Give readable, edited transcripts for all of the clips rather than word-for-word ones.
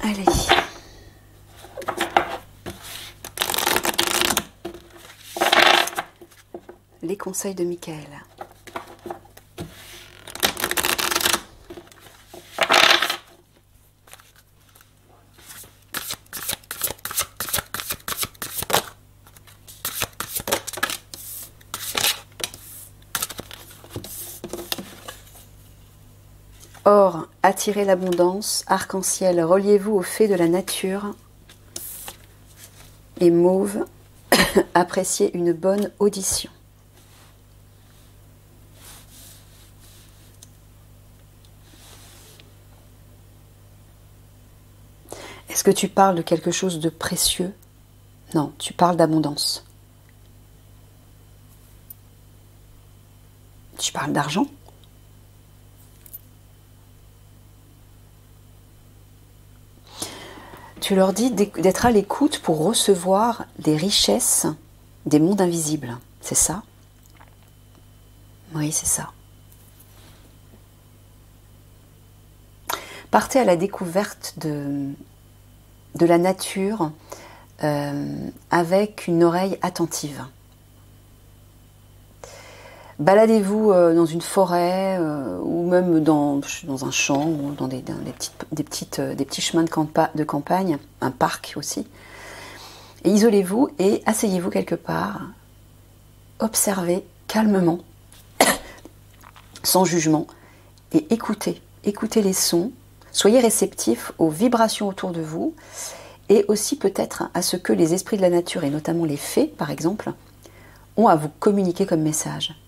Allez. Les conseils de Michael. Or, attirez l'abondance, arc-en-ciel, reliez-vous aux fées de la nature. Et mauve, appréciez une bonne audition. Est-ce que tu parles de quelque chose de précieux? Non, tu parles d'abondance. Tu parles d'argent? Tu leur dis d'être à l'écoute pour recevoir des richesses des mondes invisibles. C'est ça? Oui, c'est ça. Partez à la découverte de la nature avec une oreille attentive. Baladez-vous dans une forêt ou même dans un champ ou dans des petits chemins de campagne, un parc aussi. Et isolez-vous et asseyez-vous quelque part. Observez calmement, sans jugement, et écoutez. Écoutez les sons. Soyez réceptifs aux vibrations autour de vous et aussi peut-être à ce que les esprits de la nature, et notamment les fées par exemple, ont à vous communiquer comme message.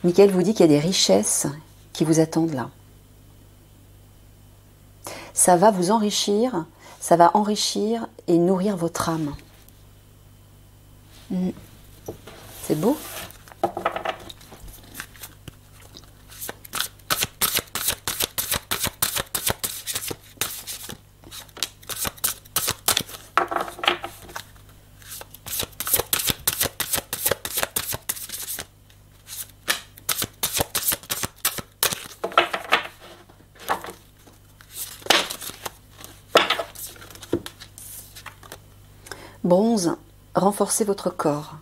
Michael vous dit qu'il y a des richesses qui vous attendent là. Ça va vous enrichir, ça va enrichir et nourrir votre âme. C'est beau. Bronze, renforcez votre corps.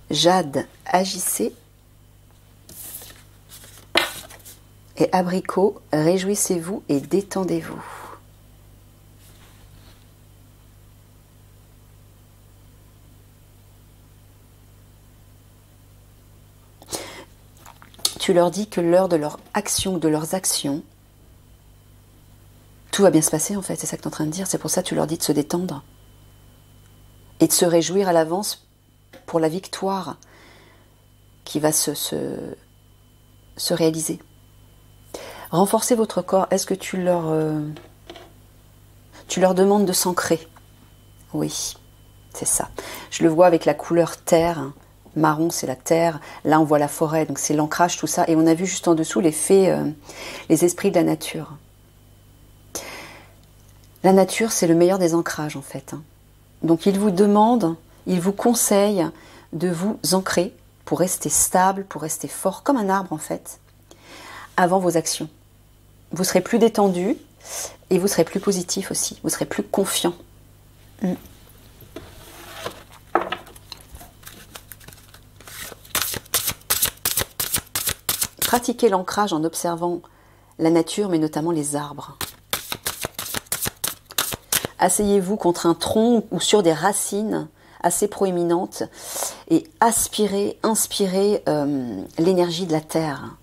Jade, agissez. Et abricot, réjouissez-vous et détendez-vous. Tu leur dis que l'heure de leur action, de leurs actions, tout va bien se passer en fait, c'est ça que tu es en train de dire. C'est pour ça que tu leur dis de se détendre et de se réjouir à l'avance pour la victoire qui va se réaliser. Renforcez votre corps. Est-ce que tu leur demandes de s'ancrer? Oui, c'est ça. Je le vois avec la couleur terre. Marron, c'est la terre. Là, on voit la forêt, donc c'est l'ancrage, tout ça. Et on a vu juste en dessous les fées, les esprits de la nature. La nature, c'est le meilleur des ancrages, en fait. Donc, il vous demande, il vous conseille de vous ancrer pour rester stable, pour rester fort, comme un arbre, en fait, avant vos actions. Vous serez plus détendu et vous serez plus positif aussi. Vous serez plus confiant. Pratiquez l'ancrage en observant la nature, mais notamment les arbres. Asseyez-vous contre un tronc ou sur des racines assez proéminentes et inspirez l'énergie de la terre.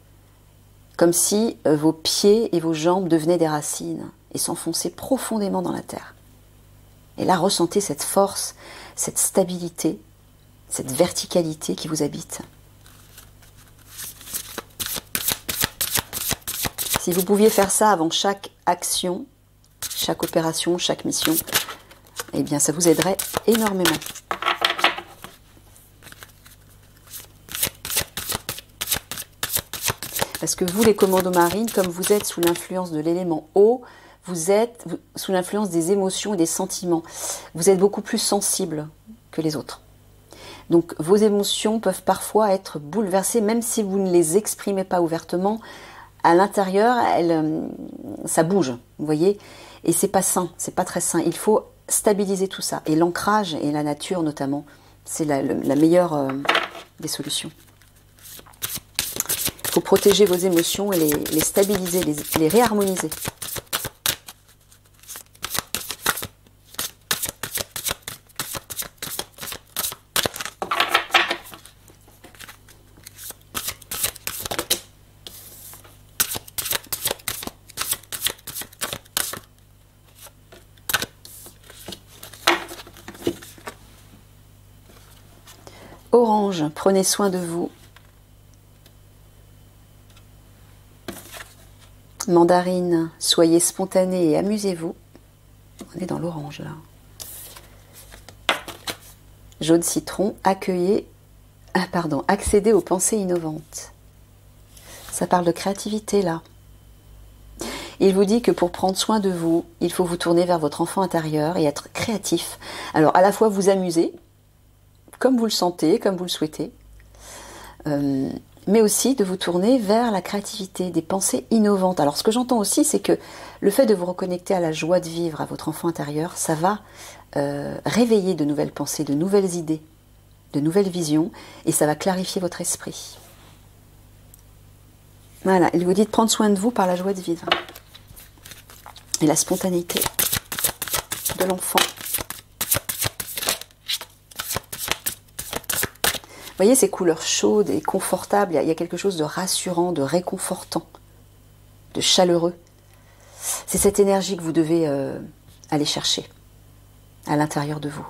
Comme si vos pieds et vos jambes devenaient des racines et s'enfonçaient profondément dans la terre. Et là, ressentez cette force, cette stabilité, cette verticalité qui vous habite. Si vous pouviez faire ça avant chaque action, chaque opération, chaque mission, eh bien ça vous aiderait énormément. Parce que vous, les commandos marines, comme vous êtes sous l'influence de l'élément eau, vous êtes sous l'influence des émotions et des sentiments. Vous êtes beaucoup plus sensible que les autres. Donc vos émotions peuvent parfois être bouleversées, même si vous ne les exprimez pas ouvertement. À l'intérieur, ça bouge, vous voyez. Et c'est pas sain, c'est pas très sain. Il faut stabiliser tout ça. Et l'ancrage et la nature notamment, c'est la meilleure des solutions. Il faut protéger vos émotions et les stabiliser, les réharmoniser. Orange, prenez soin de vous. Mandarine, soyez spontané et amusez-vous. On est dans l'orange là. Jaune citron, accédez aux pensées innovantes. Ça parle de créativité là. Il vous dit que pour prendre soin de vous, il faut vous tourner vers votre enfant intérieur et être créatif. Alors à la fois vous amuser, comme vous le sentez, comme vous le souhaitez, mais aussi de vous tourner vers la créativité, des pensées innovantes. Alors ce que j'entends aussi, c'est que le fait de vous reconnecter à la joie de vivre, à votre enfant intérieur, ça va réveiller de nouvelles pensées, de nouvelles idées, de nouvelles visions, et ça va clarifier votre esprit. Voilà, il vous dit de prendre soin de vous par la joie de vivre et la spontanéité de l'enfant. Vous voyez ces couleurs chaudes et confortables, il y a quelque chose de rassurant, de réconfortant, de chaleureux. C'est cette énergie que vous devez aller chercher à l'intérieur de vous.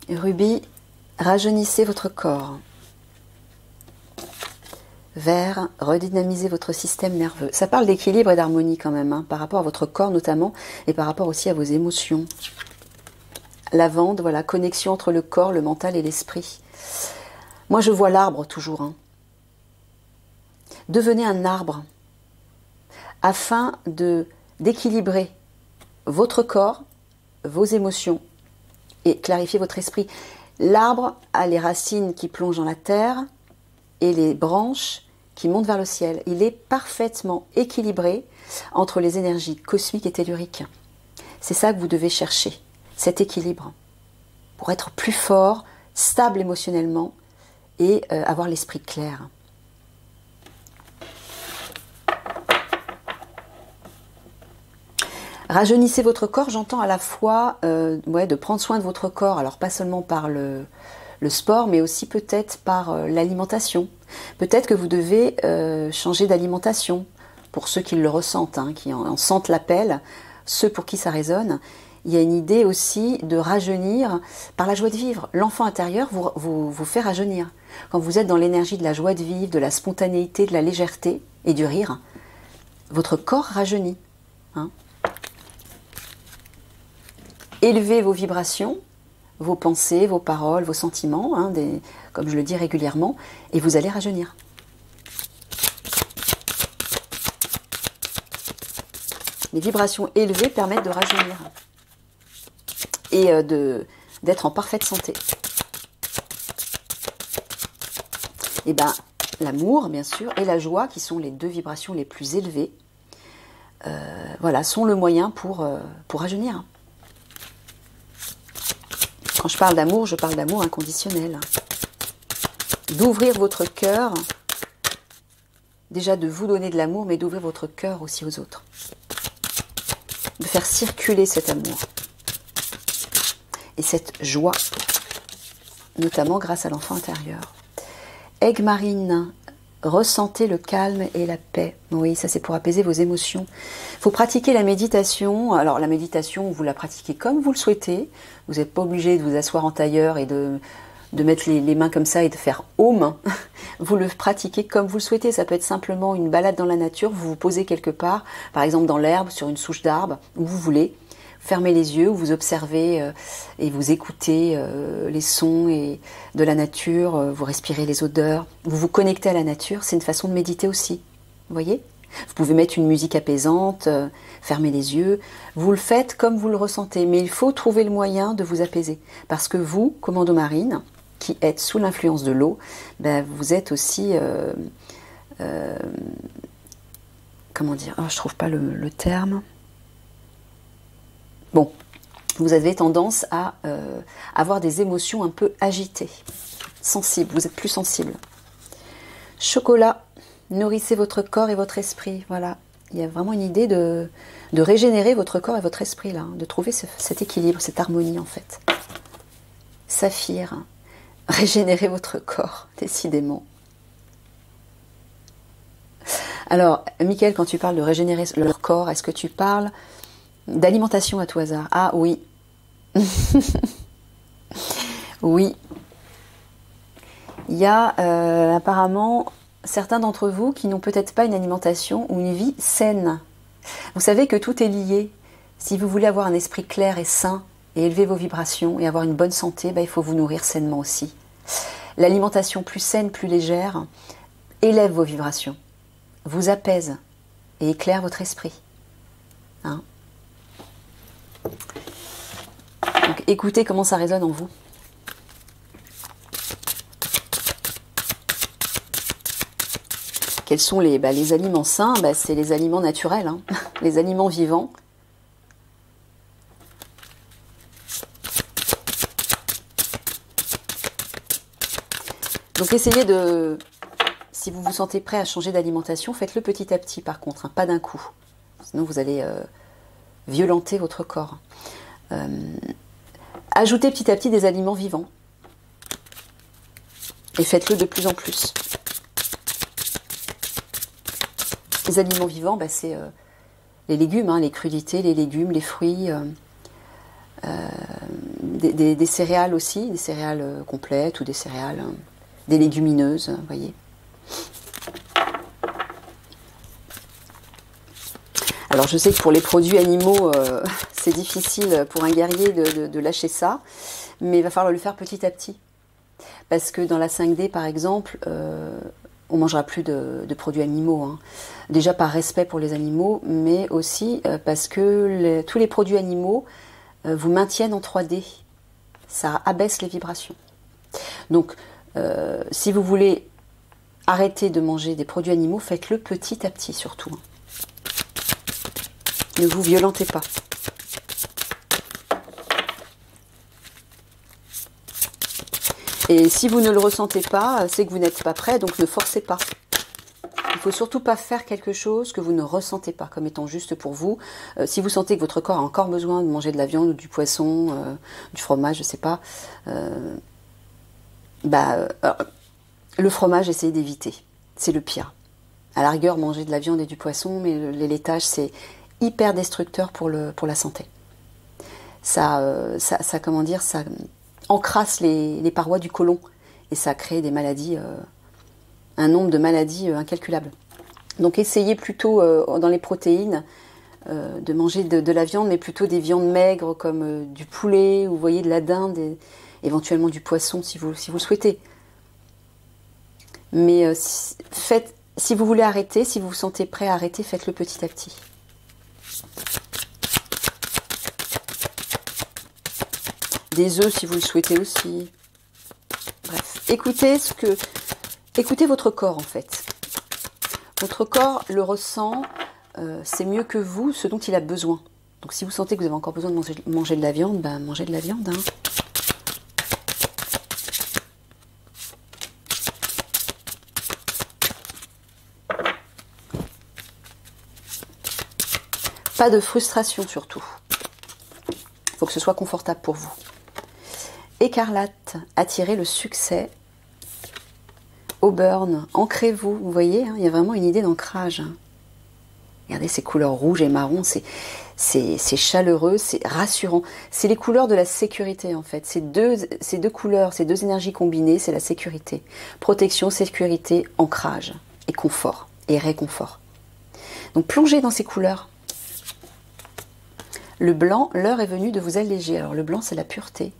Rubis, rajeunissez votre corps. Vert, redynamisez votre système nerveux. Ça parle d'équilibre et d'harmonie quand même, hein, par rapport à votre corps notamment, et par rapport aussi à vos émotions. Lavande, voilà, connexion entre le corps, le mental et l'esprit. Moi je vois l'arbre toujours. Hein. Devenez un arbre, afin d'équilibrer votre corps, vos émotions, et clarifier votre esprit. L'arbre a les racines qui plongent dans la terre, et les branches qui montent vers le ciel. Il est parfaitement équilibré entre les énergies cosmiques et telluriques. C'est ça que vous devez chercher, cet équilibre, pour être plus fort, stable émotionnellement et avoir l'esprit clair. Rajeunissez votre corps, j'entends à la fois de prendre soin de votre corps, alors pas seulement par le sport, mais aussi peut-être par l'alimentation. Peut-être que vous devez changer d'alimentation, pour ceux qui le ressentent, hein, qui en sentent l'appel, ceux pour qui ça résonne. Il y a une idée aussi de rajeunir par la joie de vivre. L'enfant intérieur vous fait rajeunir. Quand vous êtes dans l'énergie de la joie de vivre, de la spontanéité, de la légèreté et du rire, votre corps rajeunit. Hein. Élevez vos vibrations, vos pensées, vos paroles, vos sentiments, hein, comme je le dis régulièrement, et vous allez rajeunir. Les vibrations élevées permettent de rajeunir et d'être en parfaite santé. Et bien, l'amour, bien sûr, et la joie, qui sont les deux vibrations les plus élevées, voilà, sont le moyen pour rajeunir. Quand je parle d'amour inconditionnel. D'ouvrir votre cœur, déjà de vous donner de l'amour, mais d'ouvrir votre cœur aussi aux autres. De faire circuler cet amour et cette joie, notamment grâce à l'enfant intérieur. Aigle marine, ressentez le calme et la paix. Oui, ça c'est pour apaiser vos émotions. Il faut pratiquer la méditation. Alors la méditation, vous la pratiquez comme vous le souhaitez. Vous n'êtes pas obligé de vous asseoir en tailleur et de mettre les mains comme ça et de faire Om. Vous le pratiquez comme vous le souhaitez. Ça peut être simplement une balade dans la nature. Vous vous posez quelque part, par exemple dans l'herbe, sur une souche d'arbre, où vous voulez. Fermez les yeux, vous observez et vous écoutez les sons de la nature, vous respirez les odeurs, vous vous connectez à la nature. C'est une façon de méditer aussi. Vous voyez ? Vous pouvez mettre une musique apaisante, fermer les yeux. Vous le faites comme vous le ressentez, mais il faut trouver le moyen de vous apaiser. Parce que vous, commando marine, qui êtes sous l'influence de l'eau, ben vous êtes aussi... comment dire, je trouve pas le terme. Bon, vous avez tendance à avoir des émotions un peu agitées, sensibles, vous êtes plus sensible. Chocolat, nourrissez votre corps et votre esprit, voilà. Il y a vraiment une idée de régénérer votre corps et votre esprit, là, de trouver cet équilibre, cette harmonie, en fait. Saphir, régénérez votre corps, décidément. Alors, Mickaël, quand tu parles de régénérer leur corps, est-ce que tu parles d'alimentation à tout hasard? Ah oui. Oui. Il y a apparemment certains d'entre vous qui n'ont peut-être pas une alimentation ou une vie saine. Vous savez que tout est lié. Si vous voulez avoir un esprit clair et sain et élever vos vibrations et avoir une bonne santé, il faut vous nourrir sainement aussi. L'alimentation plus saine, plus légère, élève vos vibrations, vous apaise et éclaire votre esprit. Hein? Donc, écoutez comment ça résonne en vous. Quels sont les aliments sains? C'est les aliments naturels, hein, les aliments vivants. Donc essayez de, si vous vous sentez prêt à changer d'alimentation, faites-le petit à petit par contre, hein, pas d'un coup. Sinon vous allez violenter votre corps. Ajoutez petit à petit des aliments vivants. Et faites-le de plus en plus. Les aliments vivants, c'est les légumes, hein, les crudités, les légumes, les fruits, des céréales aussi, des céréales complètes ou des céréales, des légumineuses, vous voyez. Alors je sais que pour les produits animaux, c'est difficile pour un guerrier de lâcher ça, mais il va falloir le faire petit à petit. Parce que dans la 5D, par exemple, on ne mangera plus de produits animaux. Hein. Déjà par respect pour les animaux, mais aussi parce que tous les produits animaux vous maintiennent en 3D. Ça abaisse les vibrations. Donc, si vous voulez arrêter de manger des produits animaux, faites-le petit à petit surtout. Ne vous violentez pas. Et si vous ne le ressentez pas, c'est que vous n'êtes pas prêt, donc ne forcez pas. Il ne faut surtout pas faire quelque chose que vous ne ressentez pas, comme étant juste pour vous. Si vous sentez que votre corps a encore besoin de manger de la viande ou du poisson, du fromage, je ne sais pas, le fromage, essayez d'éviter. C'est le pire. À la rigueur, manger de la viande et du poisson, mais les laitages, c'est hyper destructeur pour la santé. Ça comment dire, ça encrasse les parois du côlon et ça crée des maladies, un nombre de maladies incalculables. Donc essayez plutôt dans les protéines de manger de la viande, mais plutôt des viandes maigres comme du poulet ou vous voyez de la dinde, et éventuellement du poisson si vous le souhaitez. Mais si vous voulez arrêter, si vous vous sentez prêt à arrêter, faites-le petit à petit. Des œufs si vous le souhaitez aussi. Bref, écoutez votre corps en fait. Votre corps le ressent, c'est mieux que vous ce dont il a besoin. Donc si vous sentez que vous avez encore besoin de manger de la viande, mangez de la viande. Hein. Pas de frustration surtout. Il faut que ce soit confortable pour vous. Écarlate, attirez le succès. Auburn, ancrez-vous. Vous voyez, hein, il y a vraiment une idée d'ancrage. Regardez ces couleurs rouges et marron, c'est chaleureux, c'est rassurant. C'est les couleurs de la sécurité en fait. Ces deux couleurs, ces deux énergies combinées, c'est la sécurité. Protection, sécurité, ancrage et confort et réconfort. Donc plongez dans ces couleurs. Le blanc, l'heure est venue de vous alléger. Alors le blanc, c'est la pureté.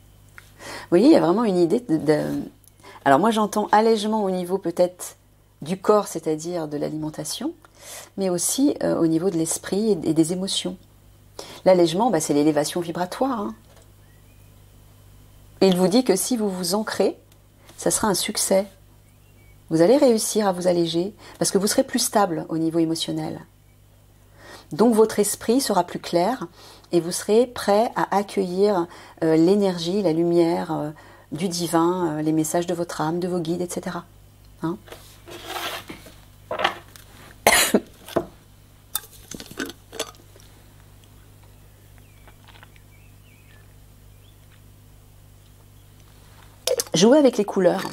Vous voyez, il y a vraiment une idée Alors moi, j'entends allègement au niveau peut-être du corps, c'est-à-dire de l'alimentation, mais aussi au niveau de l'esprit et des émotions. L'allègement, c'est l'élévation vibratoire. Hein. Et il vous dit que si vous vous ancrez, ça sera un succès. Vous allez réussir à vous alléger parce que vous serez plus stable au niveau émotionnel. Donc votre esprit sera plus clair et vous serez prêt à accueillir l'énergie, la lumière du divin, les messages de votre âme, de vos guides, etc. Hein? Jouez avec les couleurs.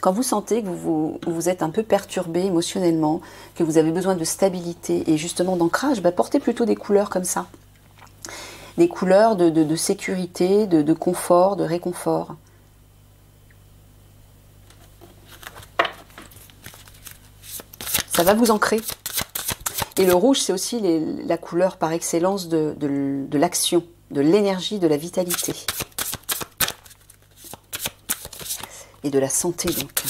Quand vous sentez que vous êtes un peu perturbé émotionnellement, que vous avez besoin de stabilité et justement d'ancrage, portez plutôt des couleurs comme ça. Des couleurs de sécurité, de confort, de réconfort. Ça va vous ancrer. Et le rouge, c'est aussi la couleur par excellence de l'action, de l'énergie, de la vitalité. Et de la santé, donc.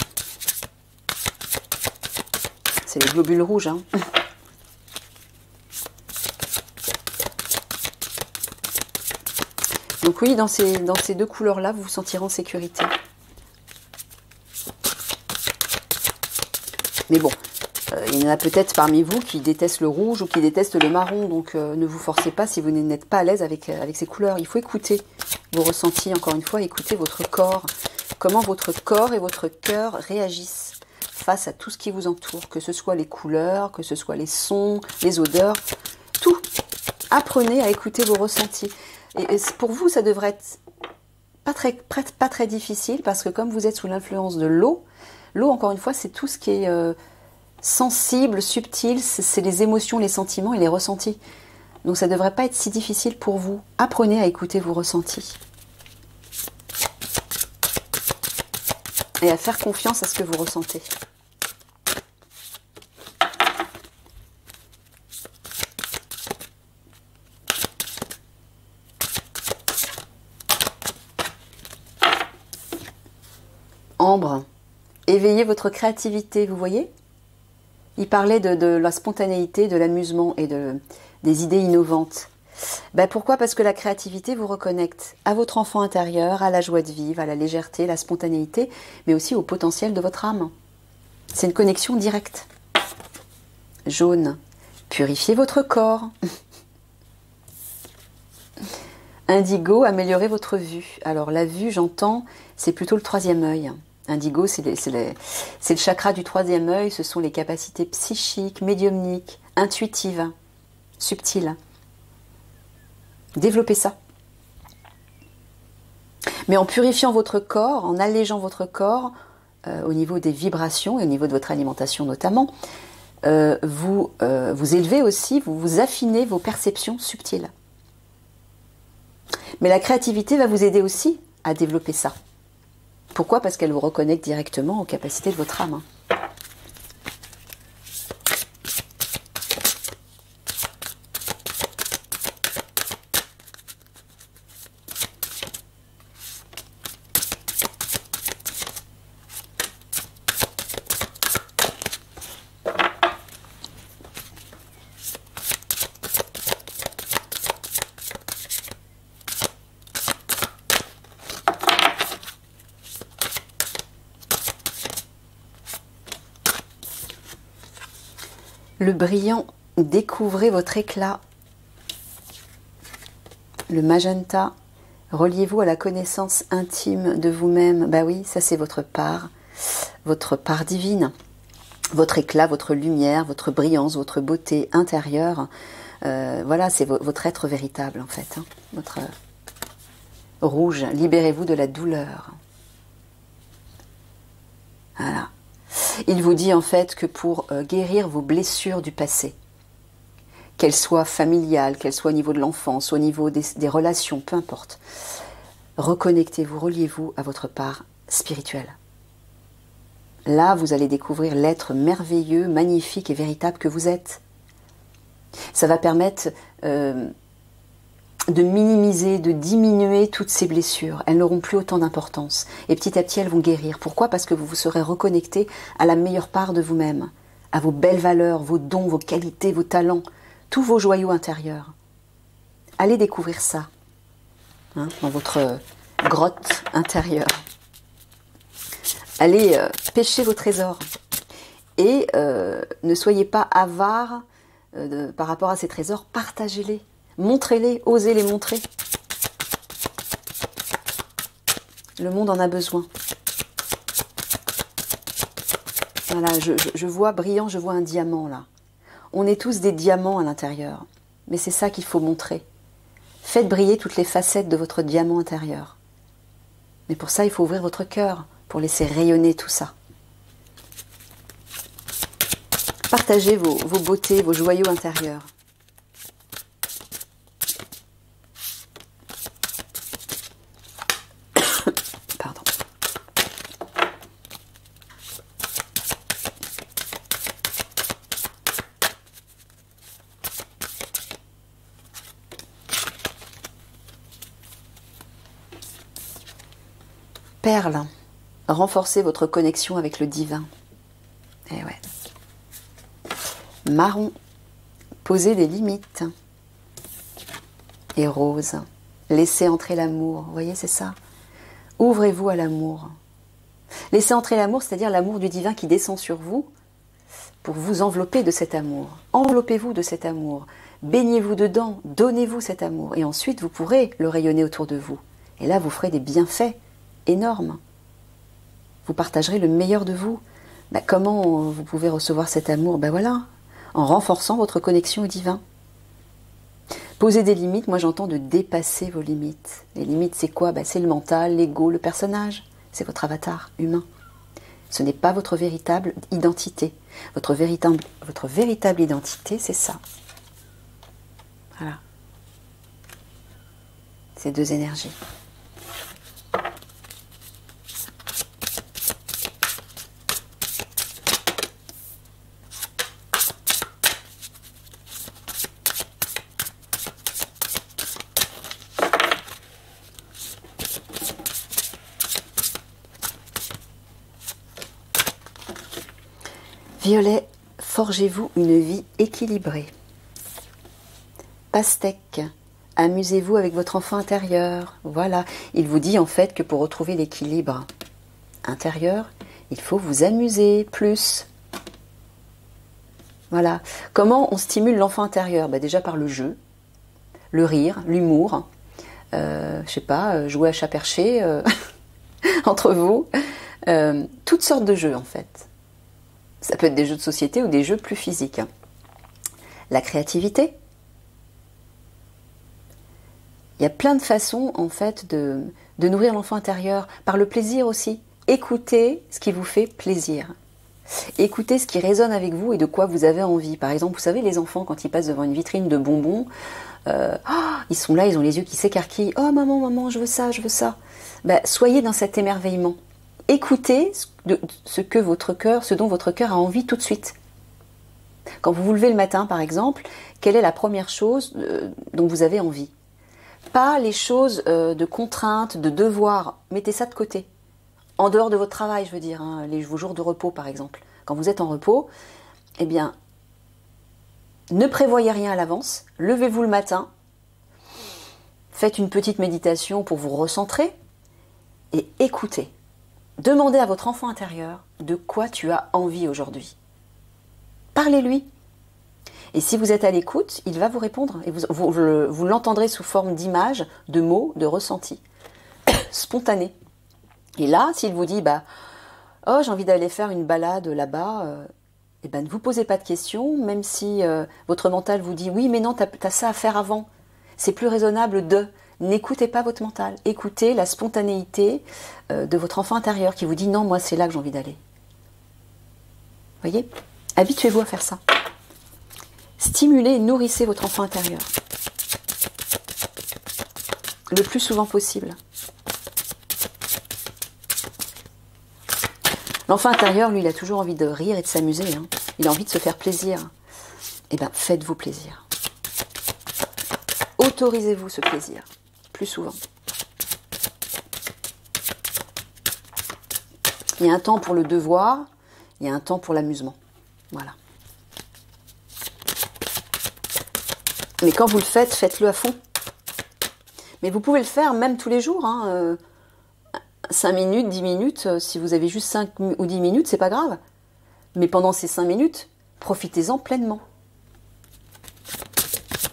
C'est les globules rouges, hein. Donc oui, dans ces deux couleurs-là, vous vous sentirez en sécurité. Mais bon, il y en a peut-être parmi vous qui détestent le rouge ou qui détestent le marron, donc ne vous forcez pas si vous n'êtes pas à l'aise avec ces couleurs. Il faut écouter vos ressentis, encore une fois, écouter votre corps. Comment votre corps et votre cœur réagissent face à tout ce qui vous entoure, que ce soit les couleurs, que ce soit les sons, les odeurs, tout. Apprenez à écouter vos ressentis. Et pour vous, ça devrait être pas très difficile parce que comme vous êtes sous l'influence de l'eau, encore une fois, c'est tout ce qui est sensible, subtil, c'est les émotions, les sentiments et les ressentis. Donc ça ne devrait pas être si difficile pour vous. Apprenez à écouter vos ressentis. Et à faire confiance à ce que vous ressentez. Ambre, éveillez votre créativité, vous voyez? Il parlait de la spontanéité, de l'amusement et des idées innovantes. Pourquoi? Parce que la créativité vous reconnecte à votre enfant intérieur, à la joie de vivre, à la légèreté, la spontanéité, mais aussi au potentiel de votre âme. C'est une connexion directe. Jaune, purifiez votre corps. Indigo, améliorez votre vue. Alors la vue, j'entends, c'est plutôt le troisième œil. Indigo, c'est le chakra du troisième œil, ce sont les capacités psychiques, médiumniques, intuitives, subtiles. Développez ça. Mais en purifiant votre corps, en allégeant votre corps, au niveau des vibrations et au niveau de votre alimentation notamment, vous élevez aussi, vous affinez vos perceptions subtiles. Mais la créativité va vous aider aussi à développer ça. Pourquoi? Parce qu'elle vous reconnecte directement aux capacités de votre âme. Le brillant, découvrez votre éclat. Le magenta, reliez-vous à la connaissance intime de vous-même. Oui, ça c'est votre part divine. Votre éclat, votre lumière, votre brillance, votre beauté intérieure. Voilà, c'est votre être véritable en fait. Hein. Votre rouge, libérez-vous de la douleur. Voilà. Il vous dit en fait que pour guérir vos blessures du passé, qu'elles soient familiales, qu'elles soient au niveau de l'enfance, au niveau des relations, peu importe, reconnectez-vous, reliez-vous à votre part spirituelle. Là, vous allez découvrir l'être merveilleux, magnifique et véritable que vous êtes. Ça va permettre de minimiser, de diminuer toutes ces blessures. Elles n'auront plus autant d'importance. Et petit à petit, elles vont guérir. Pourquoi? Parce que vous vous serez reconnecté à la meilleure part de vous-même, à vos belles valeurs, vos dons, vos qualités, vos talents, tous vos joyaux intérieurs. Allez découvrir ça dans votre grotte intérieure. Allez pêcher vos trésors et ne soyez pas avares par rapport à ces trésors, partagez-les, montrez-les, osez les montrer. Le monde en a besoin. Voilà, je vois brillant, je vois un diamant là. On est tous des diamants à l'intérieur, mais c'est ça qu'il faut montrer. Faites briller toutes les facettes de votre diamant intérieur. Mais pour ça, il faut ouvrir votre cœur, pour laisser rayonner tout ça. Partagez vos beautés, vos joyaux intérieurs. Pardon. Perle, renforcez votre connexion avec le divin. Eh ouais. Marron, posez des limites. Et rose, laissez entrer l'amour. Vous voyez, c'est ça. Ouvrez-vous à l'amour. Laissez entrer l'amour, c'est-à-dire l'amour du divin qui descend sur vous pour vous envelopper de cet amour. Enveloppez-vous de cet amour. Baignez-vous dedans. Donnez-vous cet amour. Et ensuite, vous pourrez le rayonner autour de vous. Et là, vous ferez des bienfaits énormes. Vous partagerez le meilleur de vous. Comment vous pouvez recevoir cet amour? Voilà, en renforçant votre connexion au divin. Poser des limites, moi j'entends de dépasser vos limites. Les limites, c'est quoi? C'est le mental, l'ego, le personnage. C'est votre avatar humain. Ce n'est pas votre véritable identité. Votre véritable identité, c'est ça. Voilà. Ces deux énergies. Violet, forgez-vous une vie équilibrée. Pastèque, amusez-vous avec votre enfant intérieur. Voilà, il vous dit en fait que pour retrouver l'équilibre intérieur, il faut vous amuser plus. Voilà, comment on stimule l'enfant intérieur? Déjà par le jeu, le rire, l'humour, je sais pas, jouer à chat perché entre vous, toutes sortes de jeux en fait. Ça peut être des jeux de société ou des jeux plus physiques. La créativité. Il y a plein de façons, en fait, de nourrir l'enfant intérieur. Par le plaisir aussi. Écoutez ce qui vous fait plaisir. Écoutez ce qui résonne avec vous et de quoi vous avez envie. Par exemple, vous savez, les enfants, quand ils passent devant une vitrine de bonbons, ils sont là, ils ont les yeux qui s'écarquillent. « Oh maman, maman, je veux ça, je veux ça. » Soyez dans cet émerveillement. Écoutez ce dont votre cœur a envie tout de suite. Quand vous vous levez le matin, par exemple, quelle est la première chose dont vous avez envie? Pas les choses de contrainte, de devoir. Mettez ça de côté. En dehors de votre travail, je veux dire, vos jours de repos, par exemple. Quand vous êtes en repos, eh bien, ne prévoyez rien à l'avance. Levez-vous le matin. Faites une petite méditation pour vous recentrer. Et écoutez. Demandez à votre enfant intérieur de quoi tu as envie aujourd'hui. Parlez-lui. Et si vous êtes à l'écoute, il va vous répondre. Et vous l'entendrez sous forme d'images, de mots, de ressentis. Spontané. Et là, s'il vous dit, oh, j'ai envie d'aller faire une balade là-bas, ne vous posez pas de questions, même si votre mental vous dit, oui, mais non, t'as ça à faire avant. C'est plus raisonnable de... N'écoutez pas votre mental. Écoutez la spontanéité de votre enfant intérieur qui vous dit, non, moi, c'est là que j'ai envie d'aller. Voyez? Habituez-vous à faire ça. Stimulez et nourrissez votre enfant intérieur. Le plus souvent possible. L'enfant intérieur, lui, il a toujours envie de rire et de s'amuser. Il a envie de se faire plaisir. Faites-vous plaisir. Autorisez-vous ce plaisir. Plus souvent. Il y a un temps pour le devoir, il y a un temps pour l'amusement. Voilà. Mais quand vous le faites, faites-le à fond. Mais vous pouvez le faire même tous les jours. 5 minutes, 10 minutes, si vous avez juste 5 ou 10 minutes, c'est pas grave. Mais pendant ces 5 minutes, profitez-en pleinement.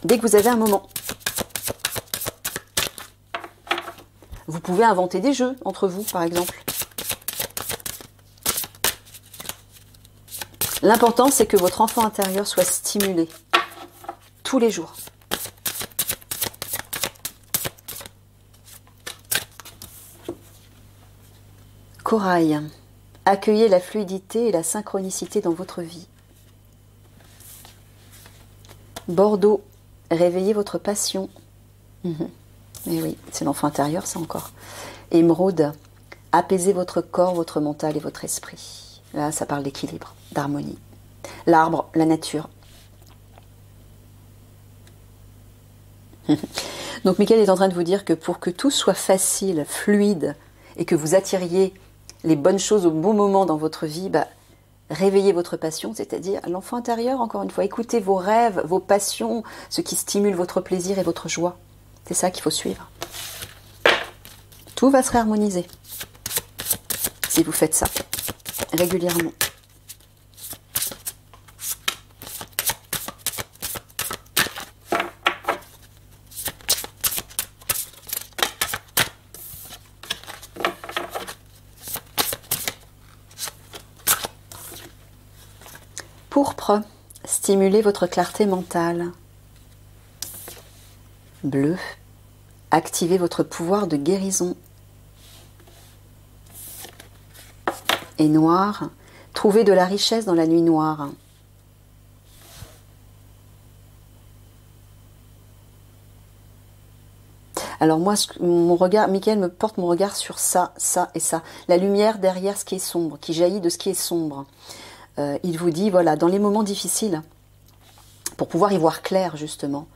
Dès que vous avez un moment. Vous pouvez inventer des jeux entre vous, par exemple. L'important, c'est que votre enfant intérieur soit stimulé tous les jours. Corail, accueillez la fluidité et la synchronicité dans votre vie. Bordeaux, réveillez votre passion. Mais oui, c'est l'enfant intérieur, ça encore. Émeraude, apaisez votre corps, votre mental et votre esprit. Là, ça parle d'équilibre, d'harmonie. L'arbre, la nature. Donc, Michael est en train de vous dire que pour que tout soit facile, fluide, et que vous attiriez les bonnes choses au bon moment dans votre vie, réveillez votre passion, c'est-à-dire l'enfant intérieur, encore une fois. Écoutez vos rêves, vos passions, ce qui stimule votre plaisir et votre joie. C'est ça qu'il faut suivre. Tout va se réharmoniser si vous faites ça régulièrement. Pourpre, stimulez votre clarté mentale. Bleu, activez votre pouvoir de guérison. Et noir, trouvez de la richesse dans la nuit noire. Alors moi, mon regard, Michael me porte mon regard sur ça, ça et ça. La lumière derrière ce qui est sombre, qui jaillit de ce qui est sombre. Il vous dit, voilà, dans les moments difficiles, pour pouvoir y voir clair justement,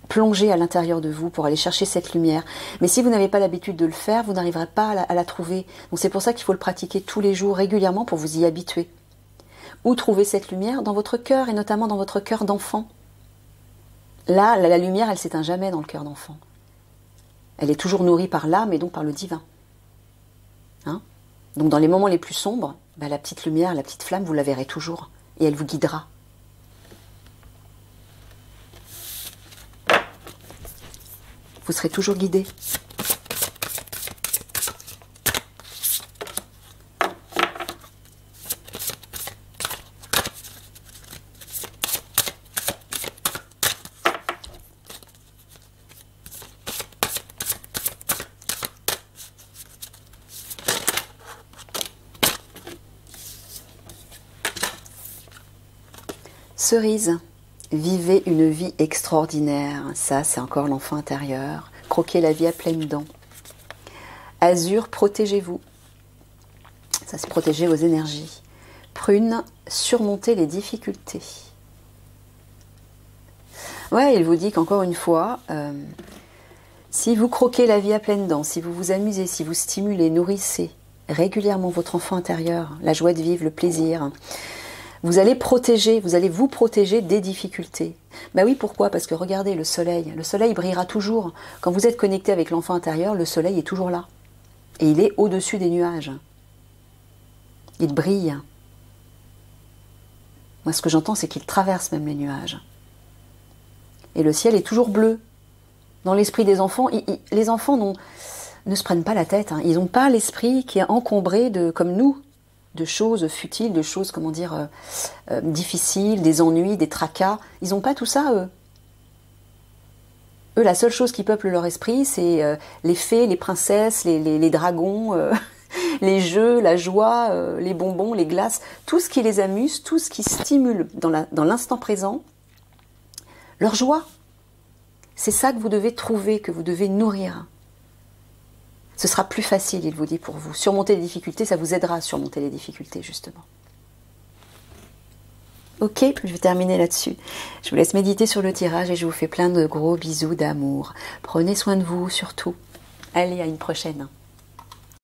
plongez à l'intérieur de vous pour aller chercher cette lumière. Mais si vous n'avez pas l'habitude de le faire, vous n'arriverez pas à la trouver. Donc c'est pour ça qu'il faut le pratiquer tous les jours, régulièrement, pour vous y habituer. Où trouver cette lumière? Dans votre cœur, et notamment dans votre cœur d'enfant. Là, la lumière, elle ne s'éteint jamais dans le cœur d'enfant. Elle est toujours nourrie par l'âme et donc par le divin. Donc dans les moments les plus sombres, la petite lumière, la petite flamme, vous la verrez toujours. Et elle vous guidera. Vous serez toujours guidé. Cerise, vivez une vie extraordinaire. Ça, c'est encore l'enfant intérieur. Croquez la vie à pleines dents. Azur, protégez-vous. Ça, c'est protéger vos énergies. Prune, surmontez les difficultés. Ouais, il vous dit qu'encore une fois, si vous croquez la vie à pleines dents, si vous vous amusez, si vous stimulez, nourrissez régulièrement votre enfant intérieur, la joie de vivre, le plaisir, vous allez vous protéger des difficultés. Ben oui, pourquoi? Parce que regardez le soleil brillera toujours. Quand vous êtes connecté avec l'enfant intérieur, le soleil est toujours là. Et il est au-dessus des nuages. Il brille. Moi, ce que j'entends, c'est qu'il traverse même les nuages. Et le ciel est toujours bleu. Dans l'esprit des enfants, les enfants ne se prennent pas la tête. Ils n'ont pas l'esprit qui est encombré comme nous, de choses futiles, de choses, difficiles, des ennuis, des tracas. Ils n'ont pas tout ça, eux. Eux, la seule chose qui peuple leur esprit, c'est les fées, les princesses, les dragons, les jeux, la joie, les bonbons, les glaces, tout ce qui les amuse, tout ce qui stimule dans l'instant présent leur joie. C'est ça que vous devez trouver, que vous devez nourrir. Ce sera plus facile, il vous dit, pour vous. Surmonter les difficultés, ça vous aidera à surmonter les difficultés, justement. Ok, je vais terminer là-dessus. Je vous laisse méditer sur le tirage et je vous fais plein de gros bisous d'amour. Prenez soin de vous, surtout. Allez, à une prochaine.